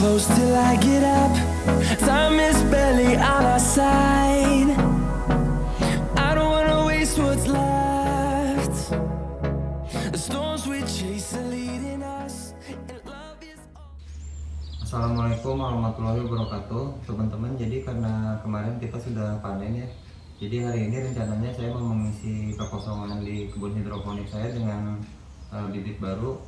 close till I get up. Time is barely on our side. I don't wanna waste what's left. The storms we chase are leading us, and love is all. Assalamualaikum warahmatullahi wabarakatuh, teman-teman. Jadi karena kemarin kita sudah panen ya, jadi hari ini rencananya saya mau mengisi kekosongan di kebun hidroponik saya dengan bibit baru.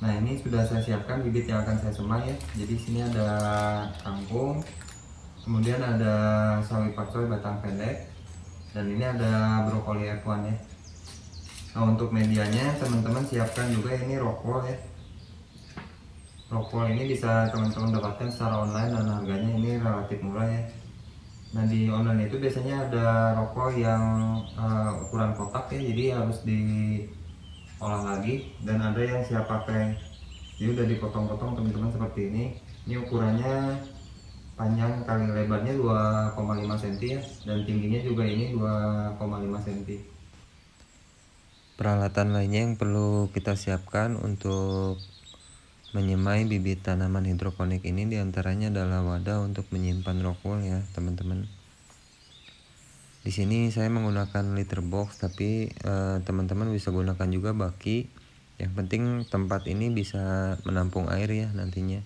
Nah, ini sudah saya siapkan bibit yang akan saya semai ya. Jadi sini ada kangkung, kemudian ada sawi pakcoy batang pendek, dan ini ada brokoli F1 ya. Nah, untuk medianya teman-teman siapkan juga ini rockwool ya. Rockwool ini bisa teman-teman dapatkan secara online dan harganya ini relatif murah ya. Nah, di online itu biasanya ada rockwool yang ukuran kotak ya, jadi harus diolah lagi, dan ada yang siap pakai, jadi udah dipotong-potong teman-teman seperti ini. Ini ukurannya panjang kali lebarnya 2,5 cm ya, dan tingginya juga ini 2,5 cm. Peralatan lainnya yang perlu kita siapkan untuk menyemai bibit tanaman hidroponik ini diantaranya adalah wadah untuk menyimpan rockwool ya teman-teman. Di sini saya menggunakan liter box, tapi teman-teman bisa gunakan juga baki. Yang penting tempat ini bisa menampung air ya nantinya.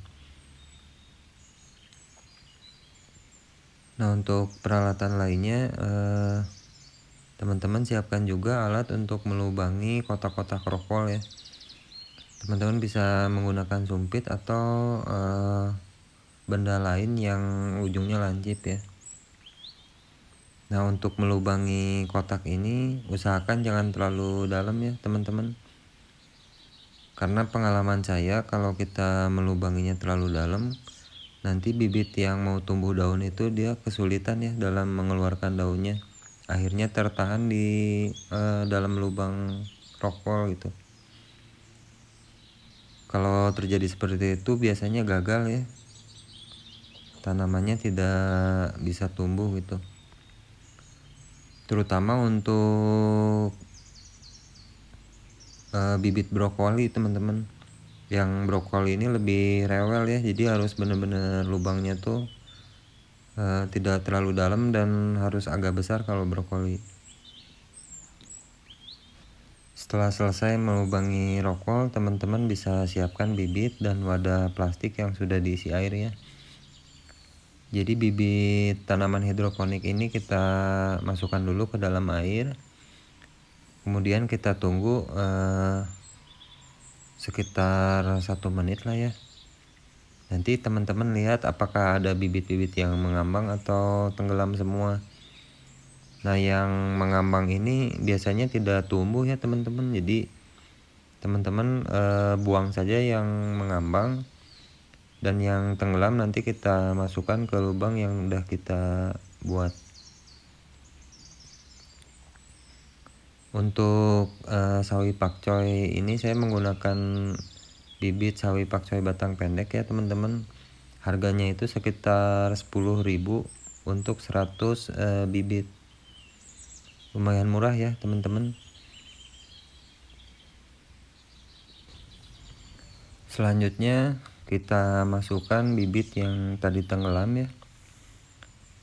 Nah, untuk peralatan lainnya teman-teman siapkan juga alat untuk melubangi kotak-kotak rockwool ya. Teman-teman bisa menggunakan sumpit atau benda lain yang ujungnya lancip ya. Nah, untuk melubangi kotak ini usahakan jangan terlalu dalam ya teman-teman, karena pengalaman saya kalau kita melubanginya terlalu dalam, nanti bibit yang mau tumbuh daun itu dia kesulitan ya dalam mengeluarkan daunnya, akhirnya tertahan di dalam lubang rockwool gitu. Kalau terjadi seperti itu biasanya gagal ya, tanamannya tidak bisa tumbuh gitu. Terutama untuk bibit brokoli teman-teman. Yang brokoli ini lebih rewel ya, jadi harus benar-benar lubangnya tuh tidak terlalu dalam dan harus agak besar kalau brokoli. Setelah selesai melubangi rockwool, teman-teman bisa siapkan bibit dan wadah plastik yang sudah diisi air ya. Jadi bibit tanaman hidroponik ini kita masukkan dulu ke dalam air, kemudian kita tunggu sekitar 1 menit lah ya. Nanti teman-teman lihat apakah ada bibit-bibit yang mengambang atau tenggelam semua. Nah, yang mengambang ini biasanya tidak tumbuh ya teman-teman, jadi teman-teman buang saja yang mengambang, dan yang tenggelam nanti kita masukkan ke lubang yang udah kita buat. Untuk sawi pakcoy ini saya menggunakan bibit sawi pakcoy batang pendek ya teman-teman. Harganya itu sekitar 10.000 untuk 100 bibit. Lumayan murah ya teman-teman. Selanjutnya kita masukkan bibit yang tadi tenggelam ya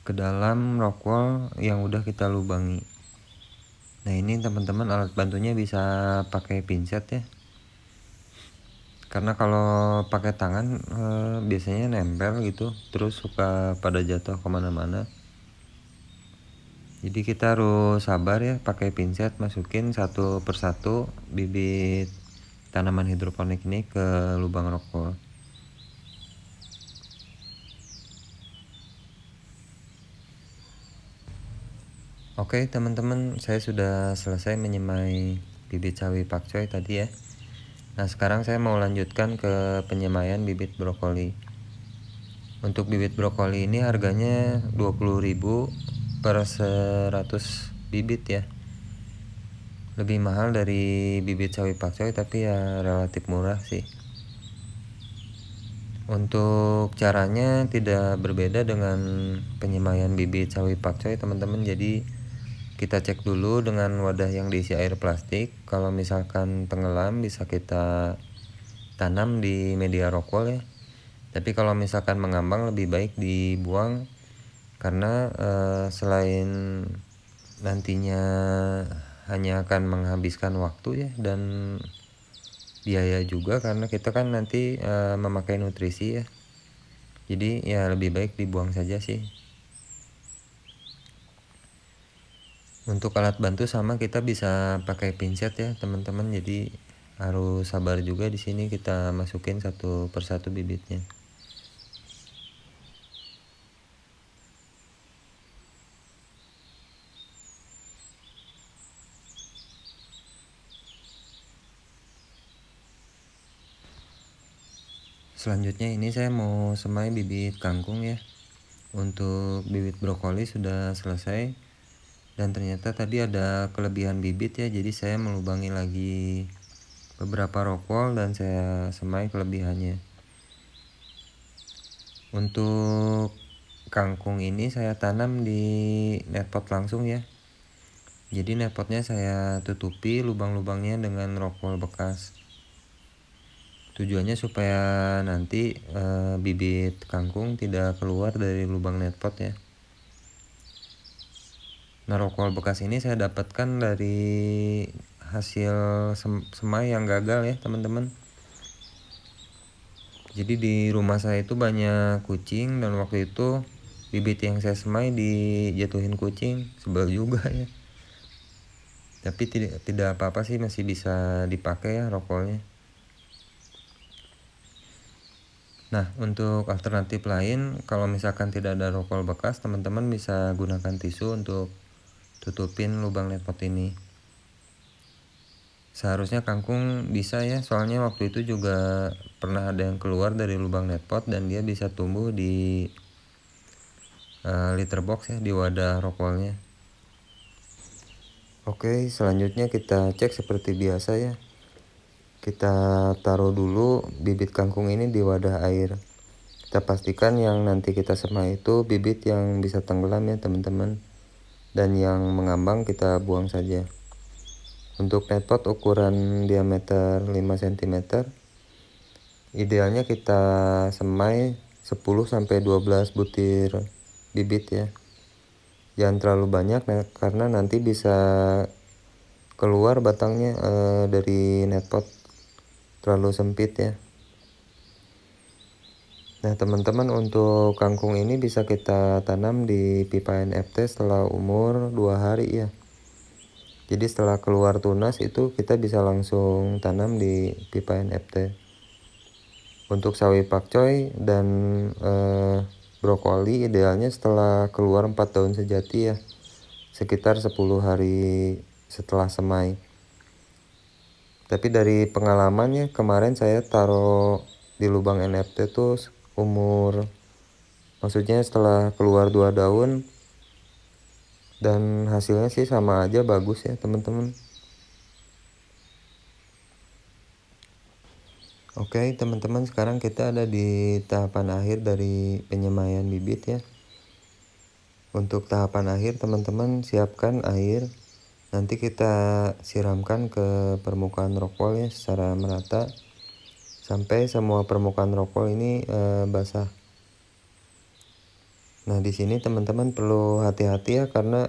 ke dalam rockwool yang udah kita lubangi. Nah, ini teman-teman alat bantunya bisa pakai pinset ya, karena kalau pakai tangan biasanya nempel gitu, terus suka pada jatuh kemana-mana. Jadi kita harus sabar ya, pakai pinset masukin satu persatu bibit tanaman hidroponik ini ke lubang rockwool. Oke teman-teman, saya sudah selesai menyemai bibit sawi pakcoy tadi ya. Nah, sekarang saya mau lanjutkan ke penyemaian bibit brokoli. Untuk bibit brokoli ini harganya 20.000 per 100 bibit ya. Lebih mahal dari bibit sawi pakcoy, tapi ya relatif murah sih. Untuk caranya tidak berbeda dengan penyemaian bibit sawi pakcoy teman-teman. Jadi kita cek dulu dengan wadah yang diisi air plastik. Kalau misalkan tenggelam bisa kita tanam di media rockwool ya. Tapi kalau misalkan mengambang lebih baik dibuang, karena selain nantinya hanya akan menghabiskan waktu ya dan biaya juga, karena kita kan nanti memakai nutrisi ya. Jadi ya lebih baik dibuang saja sih. Untuk alat bantu sama kita bisa pakai pinset ya teman-teman. Jadi harus sabar juga di sini, kita masukin satu persatu bibitnya. Selanjutnya ini saya mau semai bibit kangkung ya. Untuk bibit brokoli sudah selesai, dan ternyata tadi ada kelebihan bibit ya, jadi saya melubangi lagi beberapa rokol dan saya semai kelebihannya. Untuk kangkung ini saya tanam di netpot langsung ya. Jadi netpotnya saya tutupi lubang-lubangnya dengan rokol bekas. Tujuannya supaya nanti bibit kangkung tidak keluar dari lubang netpot ya. Nah, rokol bekas ini saya dapatkan dari hasil semai yang gagal ya teman-teman. Jadi di rumah saya itu banyak kucing, dan waktu itu bibit yang saya semai dijatuhin kucing, sebel juga ya. Tapi tidak apa-apa sih, masih bisa dipakai ya rokolnya. Nah, untuk alternatif lain, kalau misalkan tidak ada rokol bekas, teman-teman bisa gunakan tisu untuk tutupin lubang netpot ini. Seharusnya kangkung bisa ya, soalnya waktu itu juga pernah ada yang keluar dari lubang netpot dan dia bisa tumbuh di litter box ya, di wadah rokolnya. Oke, selanjutnya kita cek seperti biasa ya. Kita taruh dulu bibit kangkung ini di wadah air. Kita pastikan yang nanti kita semai itu bibit yang bisa tenggelam ya teman-teman, dan yang mengambang kita buang saja. Untuk netpot ukuran diameter 5 cm, idealnya kita semai 10-12 butir bibit ya. Jangan terlalu banyak karena nanti bisa keluar batangnya dari netpot, terlalu sempit ya. Nah teman-teman, untuk kangkung ini bisa kita tanam di pipa NFT setelah umur 2 hari ya. Jadi setelah keluar tunas itu kita bisa langsung tanam di pipa NFT. Untuk sawi pakcoy dan brokoli idealnya setelah keluar 4 daun sejati ya, sekitar 10 hari setelah semai. Tapi dari pengalamannya kemarin saya taruh di lubang NFT tuh maksudnya setelah keluar 2 daun, dan hasilnya sih sama aja bagus ya teman-teman. Oke teman-teman, sekarang kita ada di tahapan akhir dari penyemaian bibit ya. Untuk tahapan akhir teman-teman siapkan air, nanti kita siramkan ke permukaan rokol ya secara merata sampai semua permukaan rokol ini basah. Nah di sini teman-teman perlu hati-hati ya, karena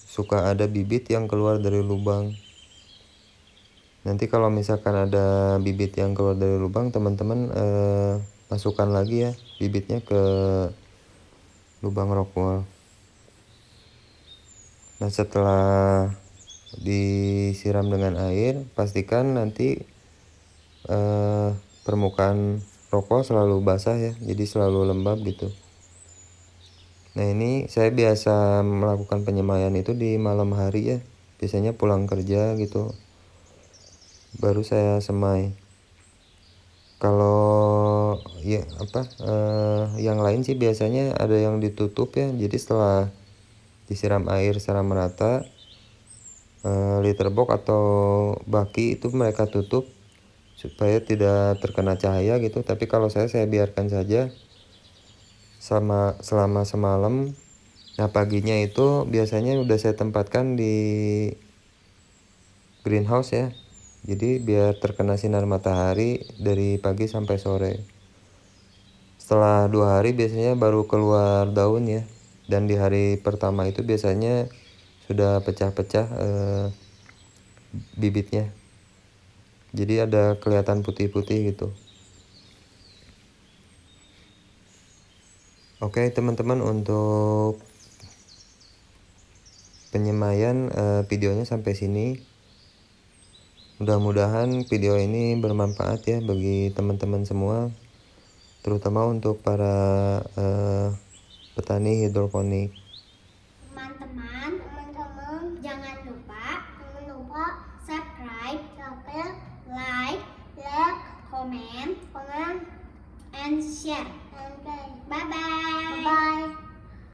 suka ada bibit yang keluar dari lubang. Nanti kalau misalkan ada bibit yang keluar dari lubang, teman-teman masukkan lagi ya bibitnya ke lubang rokol. Nah setelah disiram dengan air, pastikan nanti permukaan rokol selalu basah ya, jadi selalu lembab gitu. Nah ini saya biasa melakukan penyemaian itu di malam hari ya, biasanya pulang kerja gitu baru saya semai. Kalau ya yang lain sih biasanya ada yang ditutup ya, jadi setelah disiram air secara merata, litter box atau baki itu mereka tutup supaya tidak terkena cahaya gitu. Tapi kalau saya biarkan saja selama semalam. Nah paginya itu biasanya udah saya tempatkan di greenhouse ya, jadi biar terkena sinar matahari dari pagi sampai sore. setelah 2 hari biasanya baru keluar daun ya, dan di hari pertama itu biasanya sudah pecah-pecah bibitnya, jadi ada kelihatan putih-putih gitu. Oke teman-teman, untuk penyemaian videonya sampai sini. Mudah-mudahan video ini bermanfaat ya bagi teman-teman semua, terutama untuk para petani hidroponik. Teman-teman jangan lupa subscribe, like, comment, and share. Bye bye.